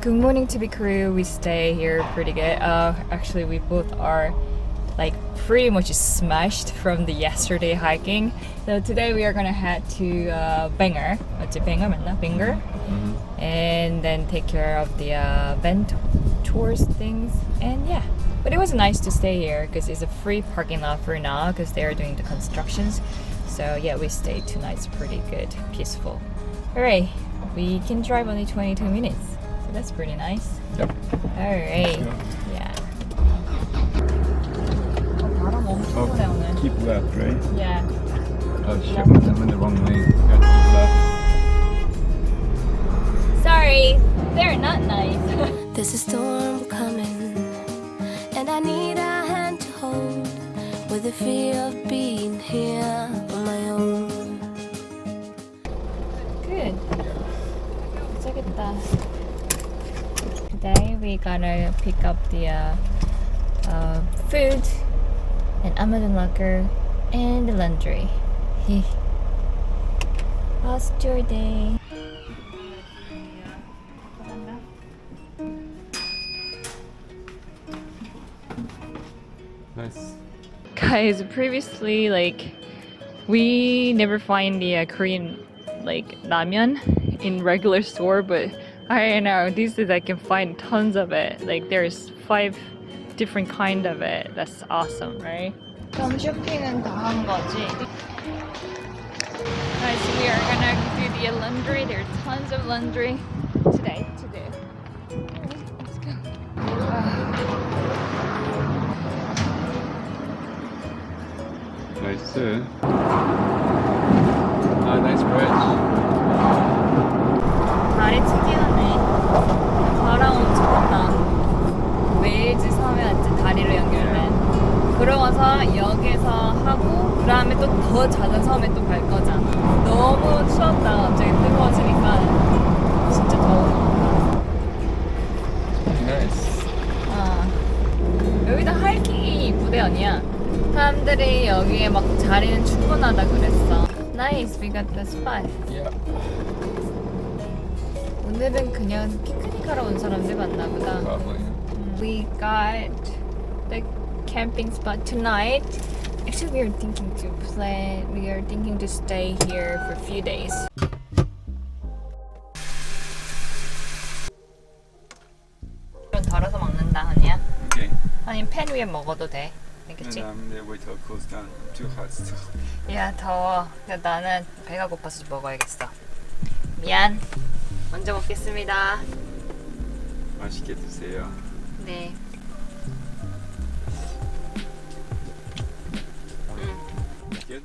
Good morning to be crew. We stay here pretty good. Actually, we both are like pretty much smashed from the yesterday hiking. So today we are gonna head to Bangor. What's it, Bangor? Bangor? And then take care of the van tours things. And yeah, but it was nice to stay here because it's a free parking lot for now because they are doing the constructions. So yeah, we stayed 2 nights pretty good, peaceful. Alright, we can drive only 22 minutes. So that's pretty nice. Yep. Alright. Yeah. 바람 엄청 오네 오늘. Keep left, right? Yeah. Oh shit, I'm in the wrong lane. Gotta keep left. Sorry, they're not nice. There's a storm coming, and I need a hand to hold, with the fear of being here on my own. Good. Today we gotta pick up the food and Amazon locker and the laundry. How's your day? Nice. Guys, previously we never find the Korean ramen in regular store, but I know these days I can find tons of it. Like there's 5 different kind of it. That's awesome, right? 그럼 쇼핑은 다 한 거지? Guys, we are gonna do the laundry. There are tons of laundry today to do. Let's go. Nice too. Nice bridge. 다리 특이하네. 바람 엄청 온다. 웨일즈 섬에 완전 다리로 연결된. 그러고서 여기서 하고 그 다음에 또 더 작은 섬에 또 갈 거잖아. 너무 추웠다가 갑자기 뜨거워지니까 진짜 더워. Nice. 여기도 하이킹이 이쁘대 언니야. 사람들이 여기에 막 자리는 충분하다 그랬어. Nice, we got the spot. Yeah. 오늘은 그냥 피크닉하러 온 사람들 맞나 보다. Probably. We got the camping spot tonight. Actually, we are thinking to stay here for a few days. 좀 덜어서 먹는다, 아니야? Okay. 아니면 팬 위에 먹어도 돼. 알겠지? And wait till it cools down. Too hot still. 야, 더워. 근데 나는 배가 고파서 먹어야겠어. 미안. 먼저 먹겠습니다. 맛있게 드세요. 네. Good?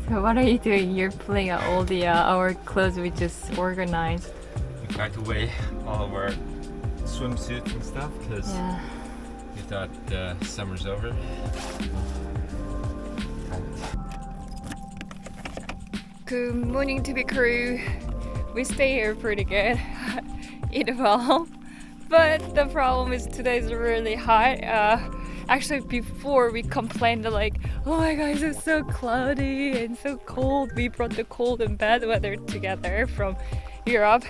So what are you doing? You're pulling out all the our clothes we just organized. We packed away all of our swimsuits and stuff because Yeah. we thought summer's over. Good morning to the crew. We stay here pretty good. Eat well. But the problem is today's really hot. Actually, before we complained like, oh my god, it's so cloudy and so cold. We brought the cold and bad weather together from Europe.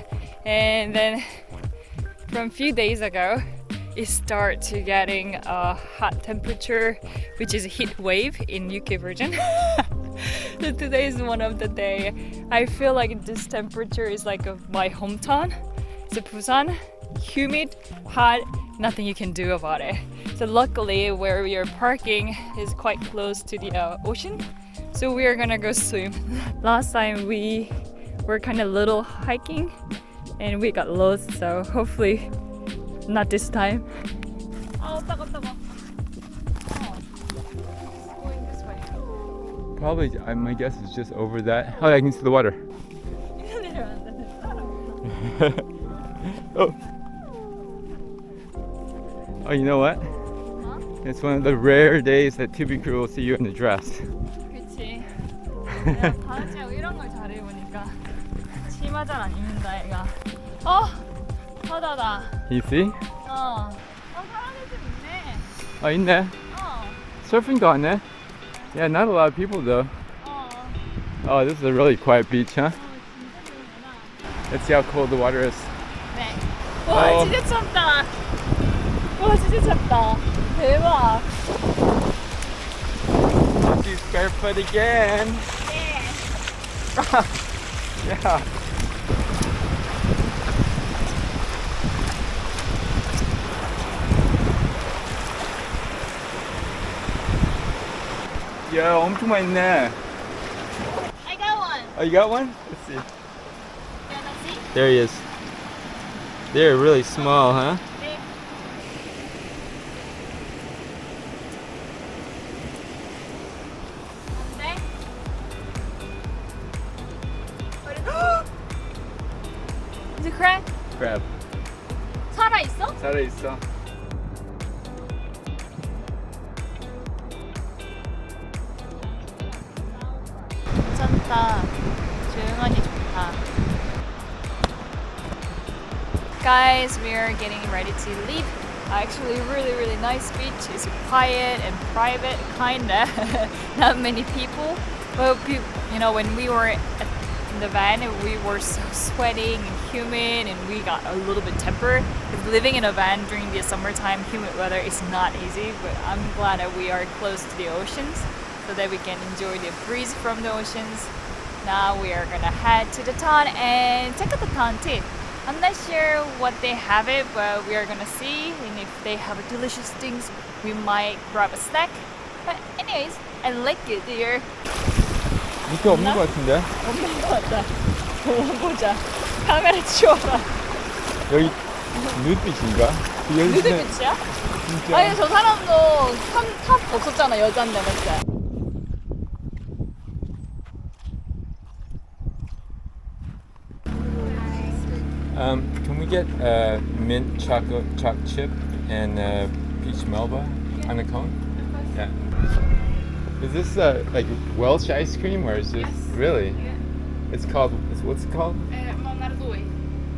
And then from a few days ago, it started to getting a hot temperature, which is a heat wave in UK version. So today is one of the day. I feel like this temperature is like my hometown. It's a Busan, humid, hot, nothing you can do about it. So luckily where we are parking is quite close to the ocean. So we are gonna go swim. Last time we were kind of little hiking and we got lost, so hopefully not this time. Oh, 따가. Going this way. Probably, my guess is just over that. Oh, I can see the water. Oh. Oh, you know what? Huh? It's one of the rare days that TV crew will see you in a dress. 그치. 내가 바지하고 이런 걸 잘 입으니까 치마 잘 안 입는다 얘가. 바다다. You see? 사람들 좀 있네. Oh, 있네. 어. Surfing도 하네. Yeah, not a lot of people though. Oh, this is a really quiet beach, huh? Let's see how cold the water is. 네. 와, 어. 진짜 춥다. 와, 진짜 춥다. 대박. She's barefoot again. 네. Yeah. 야, 엄청 많네. I got one. Oh, you got one? Let's see. You wanna see? There he is. They're really small, huh? 네. 네. Is it crab? Crab. 살아 있어? 살아있어. 괜찮다. 조용하니 좋다. Guys, we are getting ready to leave. Actually, really nice beach. It's quiet and private, kinda. Not many people. But you know, when we were in the van, we were so sweating and humid, and we got a little bit temper. Because living in a van during the summertime, humid weather is not easy. But I'm glad that we are close to the oceans, so that we can enjoy the breeze from the oceans. Now we are gonna head to the town and check out the town too. I'm not sure what they have it, but we are gonna see. And if they have delicious things, we might grab a snack. But anyways, I like it here. 밑에 없는 것 같은데? 없는 것 같다. 보자. 카메라 치워라. 여기 누드빛인가? 누드빛이야? 진짜. 아니 저 사람도 탑 없었잖아, 여잔데 맞지? Can we get mint chocolate chip and peach melba on a cone? Yeah. Is this like Welsh ice cream or is this really? Yeah. It's called. What's it called?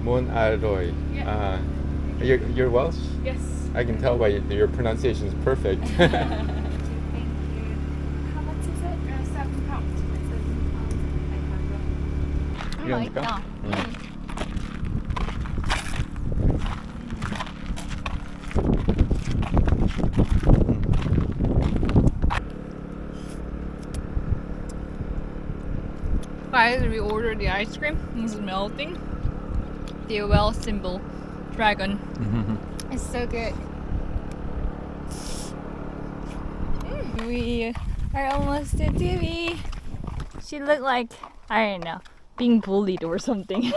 Mon Arroy. Yeah. You're Welsh? Yes. I can tell by your pronunciation is perfect. Thank you. How much is it? £7. 이거 할까? Guys, we ordered the ice cream. It's melting. The Welsh symbol, dragon. It's so good. We are almost at TV. She looked like, I don't know, being bullied or something.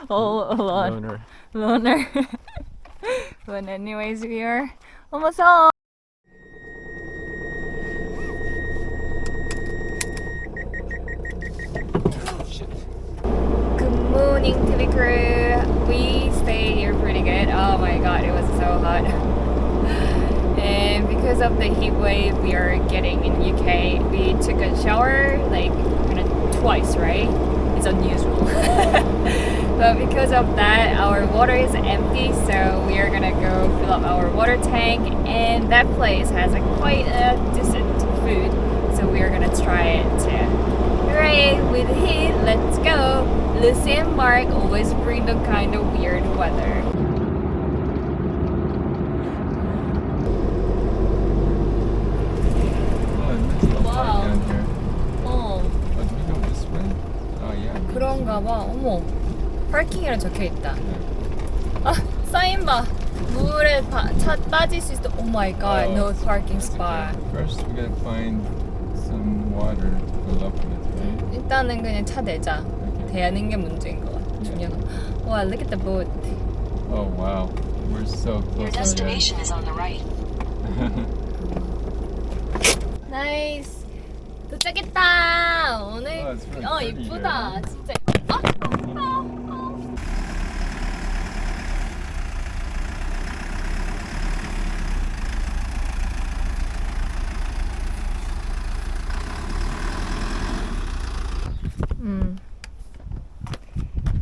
All alone. Loner. But anyways, we are almost home. Good morning, TV crew. We stayed here pretty good. Oh my god, it was so hot. And because of the heat wave we are getting in UK, we took a shower like twice, right? It's unusual. But because of that, our water is empty, so we are gonna go fill up our water tank. And that place has quite a decent food, so we are gonna try it too. Alright, with the heat, let's go. Lucy and Mark always bring the kind of weird weather. Wow. Down here. 어, Oh, did we go this way? Oh yeah. 그런가 봐. 어머, 파킹이라 적혀 있다. 아, 사인 봐. 물에 차 빠질 수 있어. Oh my god, Oh, no parking that's spot. okay. First we gotta find some water to fill up with, right? 일단은 그냥 차 내자. Okay. 대하는 게 문제인 것 같아. 중요한 거. 와, look at the boat. Oh wow, we're so close. Your destination is on the right. 나이스. 도착했다. 오늘 Oh, it's really pretty 이쁘다. here. 진짜 이쁘다.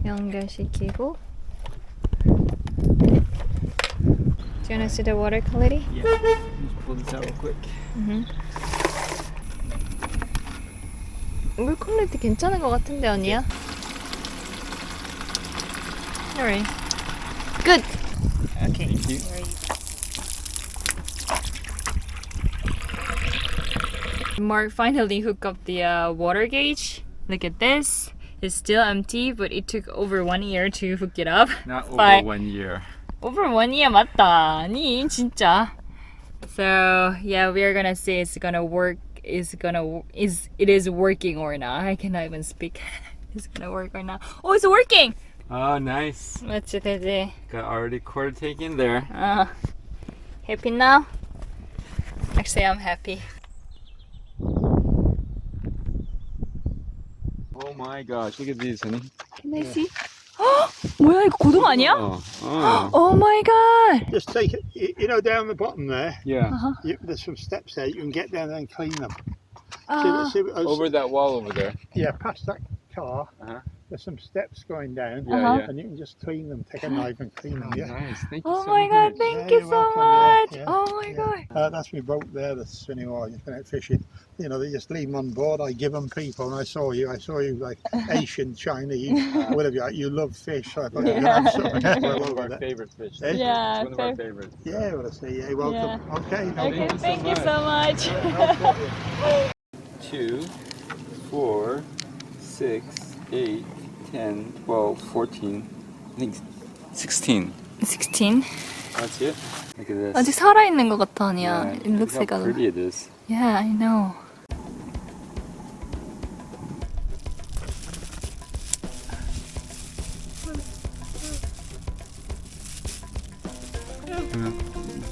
연결시키고. Do you want to see the water quality? Yeah. Let's pull this out real quick. 물 퀄리티 괜찮은 것 같은데 언니야? Alright. Good. Okay. Thank you. Mark finally hooked up the water gauge. Look at this. It's still empty, but it took over 1 year to hook it up. Not over But 1 year. over 1 year 맞다. 아니 진짜. So yeah, we are gonna see it's gonna work. It is working or not? I cannot even speak. It's gonna work or not? Oh, it's working. Oh, nice. 맞지 되지. Got already quarter tank in there. Happy now? Actually, I'm happy. Oh my gosh, look at these, honey. Can I see? 뭐야 이거 고등 아니야? Oh. Oh my god. Just take it, you know, down the bottom there. Yeah. There's some steps there. You can get down there and clean them. Over that wall over there. Yeah, past that car. There's some steps going down, and you can just clean them. Take a knife and clean them. Yeah. Nice. Thank you Oh so my god, much. thank Yeah, you you're so welcome, much. yeah, Oh my god. That's my boat there that's spinning while you've been out fishing. You know, they just leave them on board. I give them people, and I saw you like Asian, Chinese, whatever. You love fish, so I thought you could have something. It's one of our favorite fish. Eh? Yeah, It's one of our favorites. Yeah, well, I say, yeah, welcome. Okay, no Okay, problem. thank you so much. No problem. 2, 4, 6, 8, 10, 12, 14, I think 16. 16. That's it. Look at this. 아직 살아있는 것 같아 아니야. Yeah, It looks look like how a... pretty it is. Yeah, I know.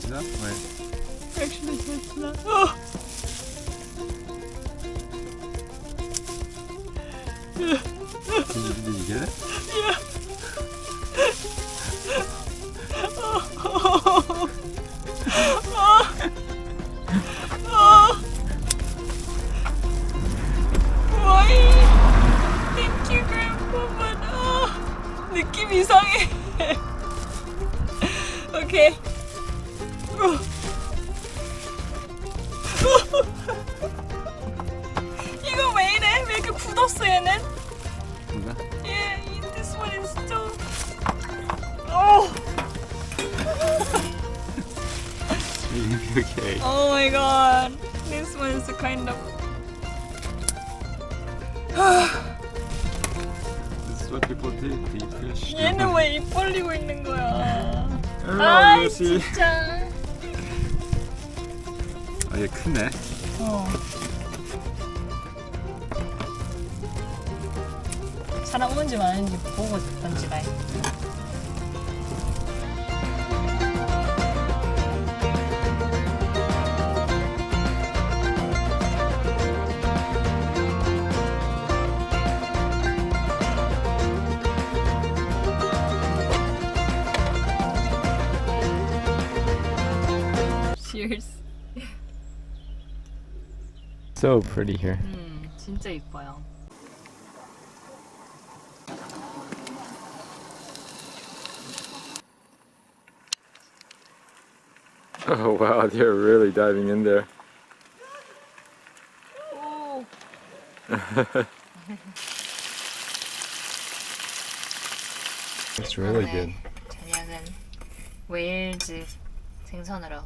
That way. Actually, it's not. Oh. Did you get it? Thank you, Grandpa, but 느낌 이상해. Okay. 이거 왜 이래? 왜 이렇게 굳었어 얘는? 뭔가? Yeah, this one is still. Oh. You're gonna be okay. Oh my god. This one is a kind of. This is what people do. They eat fish. 얘는 왜 입 벌리고 있는 거야? Hello, 아 Lucy. 진짜. 얘 크네. 사람 오는지 마는지 보고 던지라. Cheers. So pretty here. 진짜 이뻐요. Oh wow, they're really diving in there. 오. It's really good. 저녁은 웨일즈 생선으로.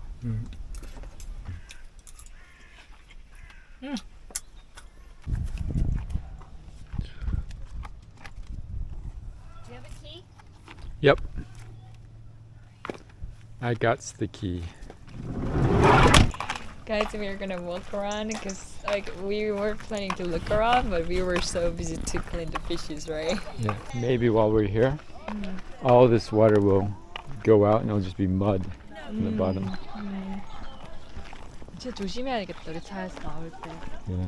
Do you have a key? Yep. I got the key. Guys, we are gonna walk around because like we were planning to look around, but we were so busy to clean the fishes, right? Yeah. Maybe while we're here, all this water will go out and it'll just be mud from the bottom. 진짜 조심해야겠다 우리 차에서 나올 때. Yeah.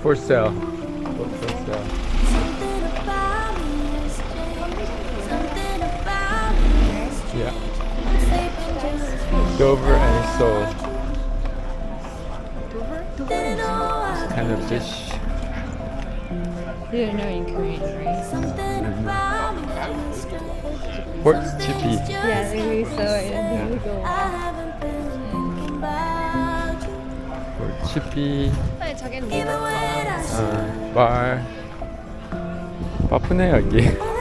For sale. Book for sale. Something about me has changed. Something about me has changed. Yeah. I'm sleeping Dover and sole. Didn't know I Kind of fish. You don't know in Korean, right? Something about me feels strange. Pork chippy. Yeah, maybe so. I don't think we go I haven't been thinking about you. Pork chippy. 네, 저긴 Even when I bar. 바쁘네 여기.